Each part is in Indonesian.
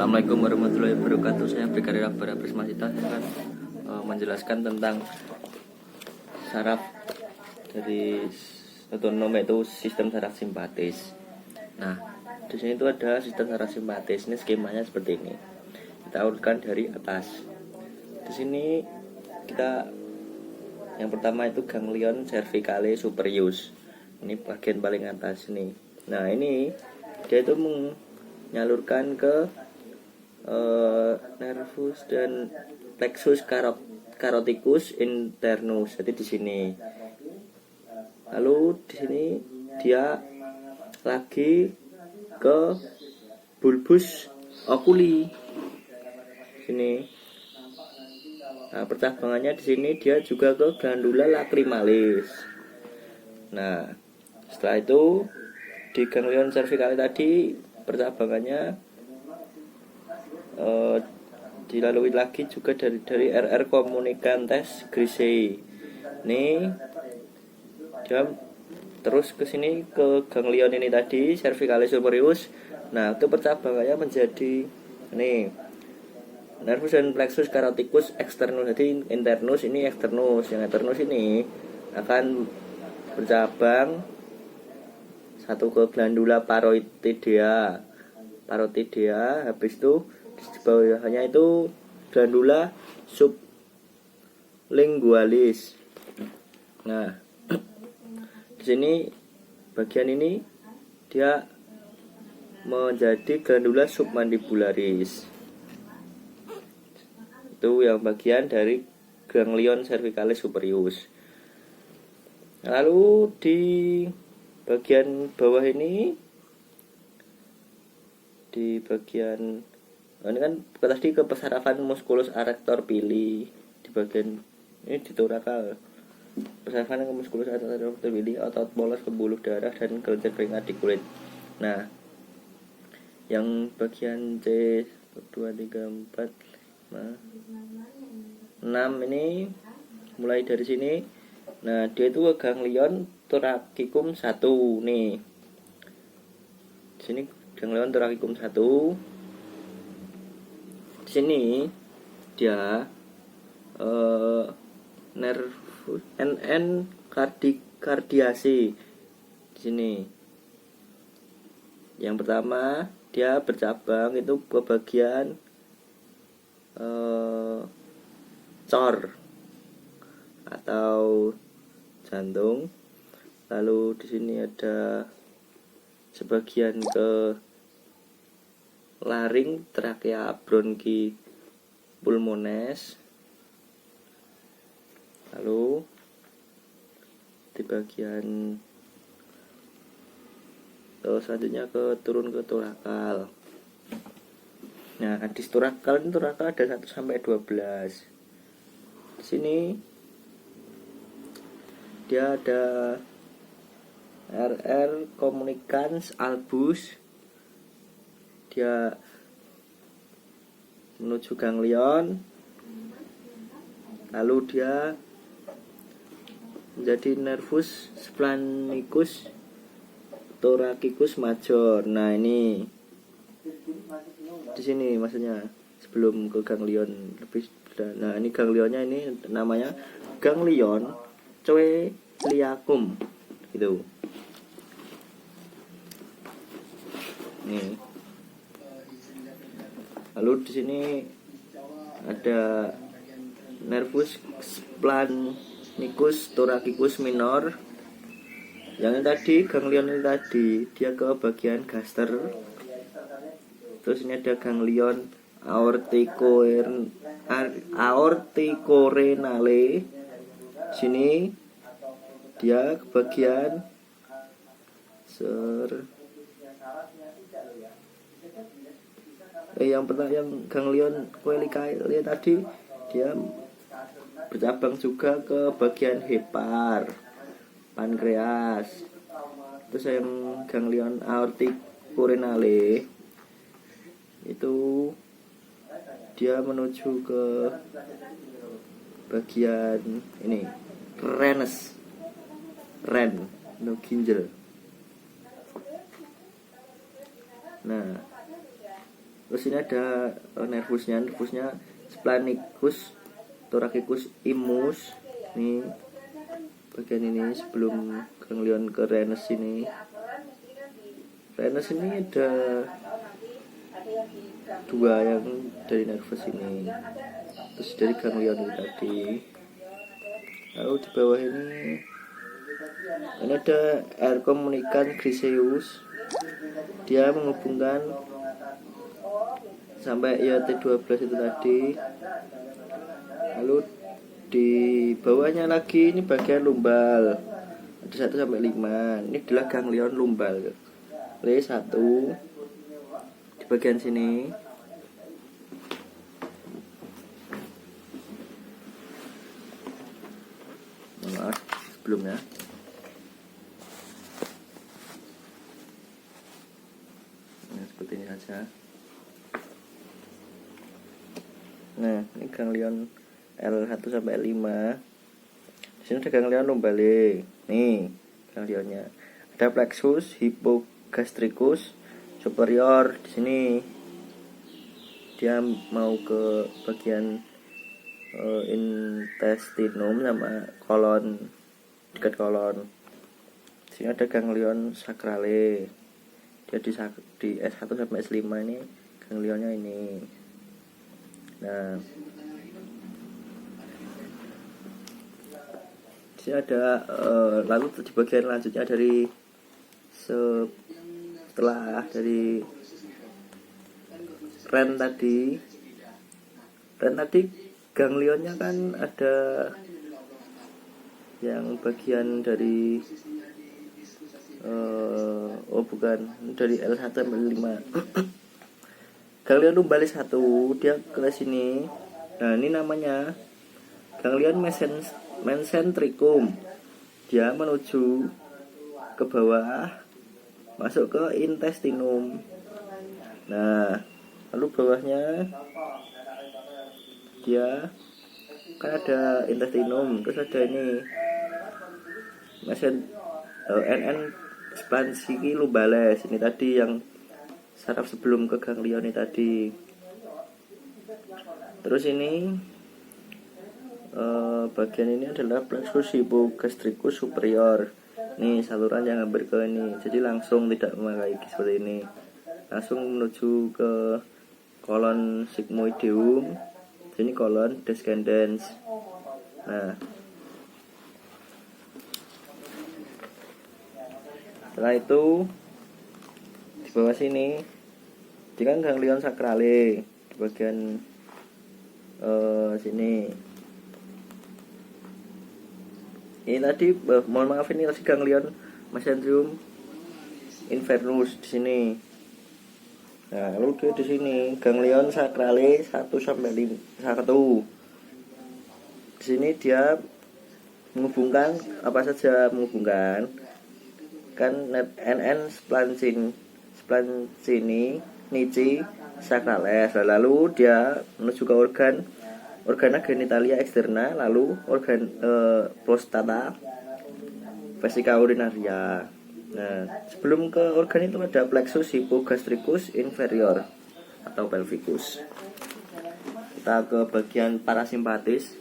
Assalamualaikum warahmatullahi wabarakatuh. Saya Brigadir Akbar Prismasita. Saya akan menjelaskan tentang saraf dari otonom, yaitu sistem saraf simpatis. Nah, di sini itu ada sistem saraf simpatis. Ini skemanya seperti ini. Kita urutkan dari atas. Di sini kita yang pertama itu ganglion cervicale superius. Ini bagian paling atas ini. Nah, ini dia itu menyalurkan ke nervus dan plexus caroticus internus. Jadi di sini. Lalu di sini dia lagi ke bulbus oculi. Sini. Nah, percabangannya di sini dia juga ke glandula lacrimalis. Nah, setelah itu di ganglion cervicale tadi percabangannya dilalui lagi juga dari RR communicantes grisae. Ini dia terus ke sini ke ganglion ini tadi cervicale superius. Nah, itu percabangannya menjadi ini nervus dan plexus caroticus externus. Jadi internus ini externus. Yang internus ini akan bercabang satu ke glandula parotidea. Habis itu di bawahnya itu glandula sublingualis. Nah, di sini bagian ini dia menjadi glandula submandibularis. Itu yang bagian dari ganglion cervicale superius. Lalu di bagian bawah ini, di bagian ini kan tadi ke pesarafan musculus arrector pili. Di bagian ini di torakal, pesarafan ke musculus arrector pili, otot polos, pembuluh darah, dan kelenjar keringat di kulit. Nah, yang bagian C 2, 3, 4, 5, 6 ini mulai dari sini. Nah, dia itu ganglion thoracicum 1 nih. Di sini ganglion thoracicum 1. Di sini dia nervus NN cardiaci. Di sini yang pertama dia bercabang itu ke bagian cor atau jantung. Lalu di sini ada sebagian ke laring, trakea, bronki, pulmones. Lalu di bagian selanjutnya turun ke torakal. Nah, di torakal ada 1 sampai 12. Di sini dia ada RR communicans albus. Dia menuju ganglion, lalu dia menjadi nervus splanicus thoracicus major. Nah, ini di sini maksudnya sebelum ke ganglion lebih. Nah, ini ganglionnya, ini namanya ganglion coeliacum gitu. Nih. Lalu di sini ada nervus splanicus thoracicus minor. Yang ini tadi ganglion ini tadi dia ke bagian gaster. Terus ini ada ganglion aorticorenale. Sini dia ke bagian yang ganglion coeliacale tadi dia bercabang juga ke bagian hepar, pankreas. Terus yang ganglion aorticorenale itu dia menuju ke bagian ini ginjal. Nah, Terus ini ada nervusnya spleniccus, thoracic imus. Nih bagian ini sebelum ganglion ke ranes ini. Ranes ini ada dua yang dari nervus ini, terus dari ganglion ini tadi. Lalu di bawah ini ada air komunikan griseus, dia menghubungkan sampai IOT12 itu tadi. Lalu di bawahnya lagi ini bagian lumbal, ada 1 sampai 5. Ini adalah ganglion lumbal L1 di bagian sini. Maaf sebelumnya. Nah, seperti ini saja. Nah, ini ganglion L1 sampai L5. Di sini ada ganglion lumbale. Nih, ganglionnya. Ada plexus hypogastricus superior di sini. Dia mau ke bagian intestinum sama kolon, dekat kolon. Di sini ada ganglion sacrale. Dia di S1 sampai S5 ini ganglionnya ini. Nah, di sini ada lalu di bagian lanjutnya dari setelah dari ren tadi ganglionnya kan ada yang bagian dari dari L1 sampai L5. Ganglion lumbalis 1 dia ke sini. Nah, ini namanya ganglion mesentricum. Dia menuju ke bawah masuk ke intestinum. Nah, lalu bawahnya dia kan ada intestinum, terus ada ini NN splenici lumbales. Ini tadi yang saraf sebelum ke ganglion ini tadi. Terus ini bagian ini adalah plexus hypogastricus superior. Nih saluran yang hampir ke ini, jadi langsung tidak memakai seperti ini, langsung menuju ke kolon sigmoideum. Ini kolon descendens. Nah, setelah itu di bawah sini ini kan ganglion sacrale di bagian sini. Ini tadi mohon maaf, ini tadi ganglion mesenterium inferius di sini. Nah, lalu dia di sini ganglion sacrale 1 sampai 1. Di sini dia menghubungkan apa saja, menghubungkan kan NN splancini nici sacrales. Lalu dia menuju ke organa genitalia externa, lalu organ prostata, vesika urinaria. Nah, sebelum ke organ itu ada plexus hypogastricus inferior atau pelvicus. Kita ke bagian parasimpatis.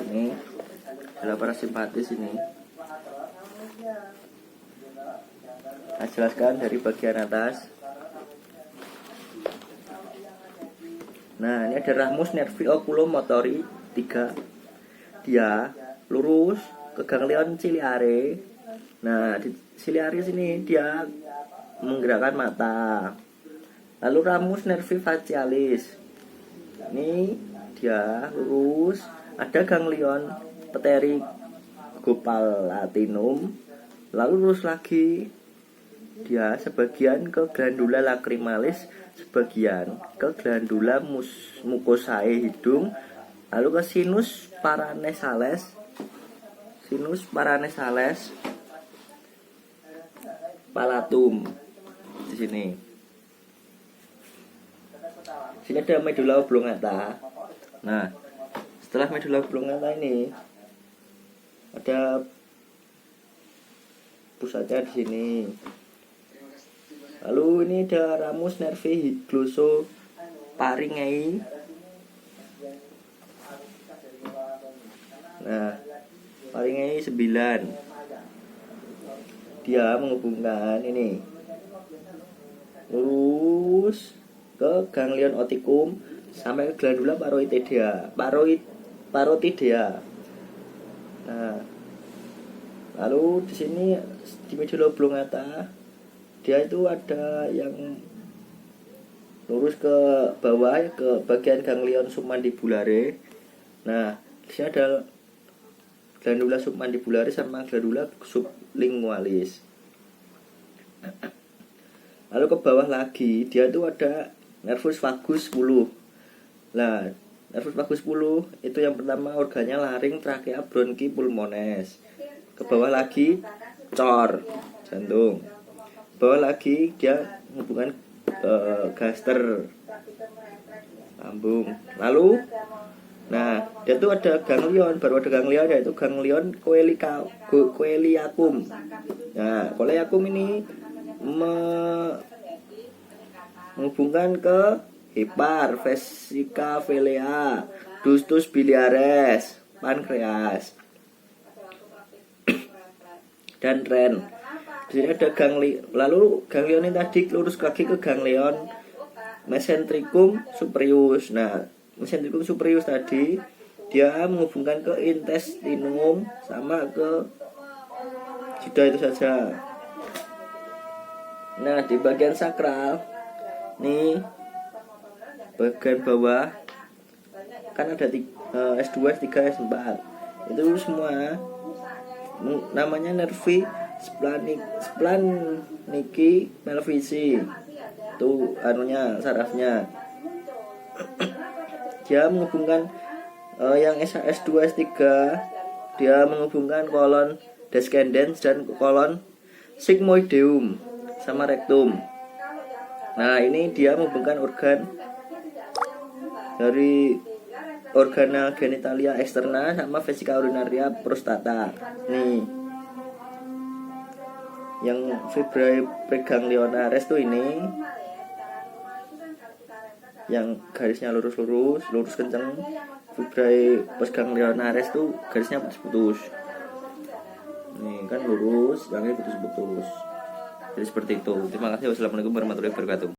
Ini adalah parasimpatis ini. Nah, jelaskan dari bagian atas. Nah, ini ada ramus nervi oculomotori 3. Dia lurus ke ganglion ciliare. Nah, di ciliare sini dia menggerakkan mata. Lalu ramus nervi facialis. Ini dia lurus, ada ganglion pterygopalatinum. Lalu lurus lagi, dia sebagian ke glandula lacrimalis, sebagian ke glandula mucosae hidung, lalu ke sinus paranasales palatum di sini. Sini ada medula oblongata. Nah, setelah medula oblongata ini ada pusatnya di sini. Lalu ini ada ramus nervi glossoparingei. Nah, paringei 9. Dia menghubungkan ini lurus ke ganglion oticum sampai ke glandula parotidea. Nah, lalu di sini di medula oblongata dia itu ada yang lurus ke bawah ke bagian ganglion submandibulare. Nah, di sini ada glandula submandibularis sama glandula sublingualis. Lalu ke bawah lagi dia itu ada nervus vagus 10. Nah, nervus vagus 10 itu yang pertama organnya laring, trakea, bronki, pulmones. Ke bawah lagi cor, jantung. Bawah lagi dia hubungan gaster, lambung. Lalu nah, dia tuh ada ganglion, baru ada ganglion yaitu ganglion coeliacum. Nah, coeliacum ini menghubungkan ke hepar, vesica velea, ductus biliaris, pankreas, dan ren. Di sini ada ganglion. Lalu ganglion ini tadi lurus lagi ke ganglion mesentricum superius. Nah, mesentricum superius tadi dia menghubungkan ke intestinum sama ke sudah itu saja. Nah, di bagian sakral nih bagian bawah kan ada S2, S3, S4. Itu semua namanya nervi splanchnici melvici. Itu anunya, sarafnya. Dia menghubungkan yang S2, S3 dia menghubungkan kolon descendens dan kolon sigmoideum sama rectum. Nah, ini dia menghubungkan organ dari organa genitalia eksterna sama vesica urinaria prostata. Nih yang fibrae preganglionaris tuh ini yang garisnya lurus kenceng. Fibrae postganglionaris tuh garisnya putus-putus. Nih kan lurus, yang ini putus-putus. Jadi seperti itu. Terima kasih. Wassalamualaikum warahmatullahi wabarakatuh.